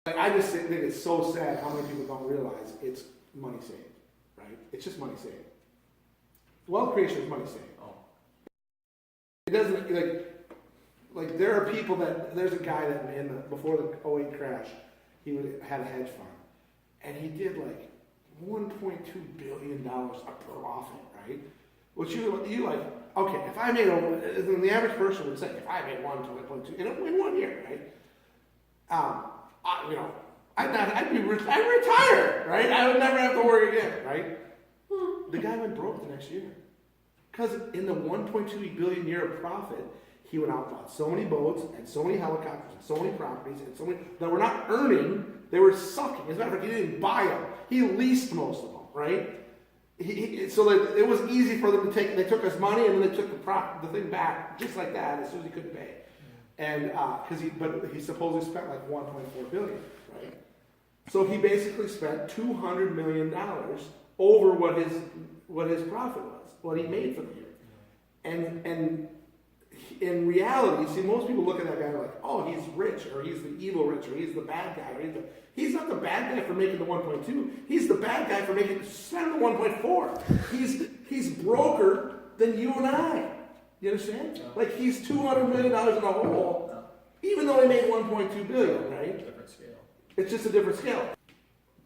Like, I just think it's so sad how many people don't realize it's money saved, right? It's just money saved. Wealth creation is money saved. Oh. It doesn't, like there are people there's a guy that before the '08 crash, had a hedge fund, and he did like $1.2 billion a profit, right? Which you like, okay, if I made then the average person would say, if I made 1.2 in 1 year, right? I'd be rich. I'd retire, right? I would never have to work again, right? The guy went broke the next year. Because in the 1.2 billion year of profit, he went out and bought so many boats and so many helicopters and so many properties and so many that were not earning, they were sucking. As a matter of fact, he didn't buy them. He leased most of them, right? So that it was easy for them to take, they took his money and then they took the thing back just like that as soon as he couldn't pay. And but he supposedly spent like 1.4 billion, right? So he basically spent $200 million over what his profit was, what he made for the year. And in reality, see, most people look at that guy like, oh, he's rich, or he's the evil rich, or he's the bad guy, or he's not the bad guy for making the 1.2. He's the bad guy for spending the 1.4. He's broker than you and I. You understand? No. Like he's $200 million in the hole, even though he made 1.2 billion, right? Different scale. It's just a different scale.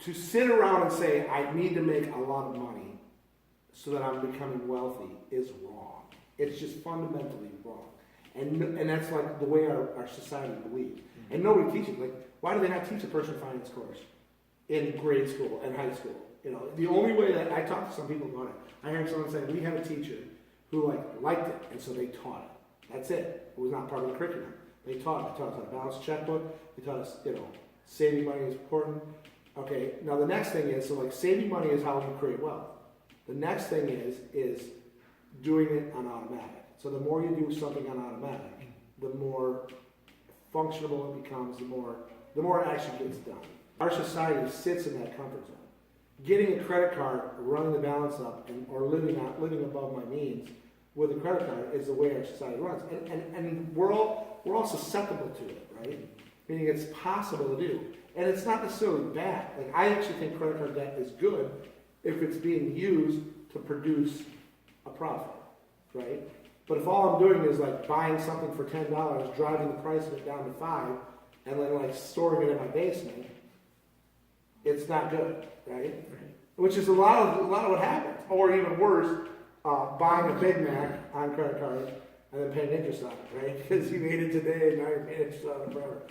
To sit around and say, I need to make a lot of money so that I'm becoming wealthy is wrong. It's just fundamentally wrong. And that's like the way our society believes. Mm-hmm. And nobody teaches. Like, why do they not teach a personal finance course in grade school and high school? You know, the only way that I talk to some people about it, I heard someone say, we had a teacher who liked it, and so they taught it. That's it. It was not part of the curriculum. They taught us how to balance a checkbook. They taught us, saving money is important. Okay, now the next thing is, so like saving money is how you create wealth. The next thing is doing it on automatic. So the more you do something on automatic, the more functional it becomes, the more it actually gets done. Our society sits in that comfort zone. Getting a credit card, running the balance up, or living above my means with a credit card is the way our society runs. And we're all susceptible to it, right? Meaning it's possible to do. And it's not necessarily bad. Like, I actually think credit card debt is good if it's being used to produce a profit, right? But if all I'm doing is like buying something for $10, driving the price of it down to $5, and then like storing it in my basement, it's not good, right? Which is a lot of what happens. Or even worse, buying a Big Mac on credit card and then paying interest on it, right? Because you made it today and now you're paying interest on it forever.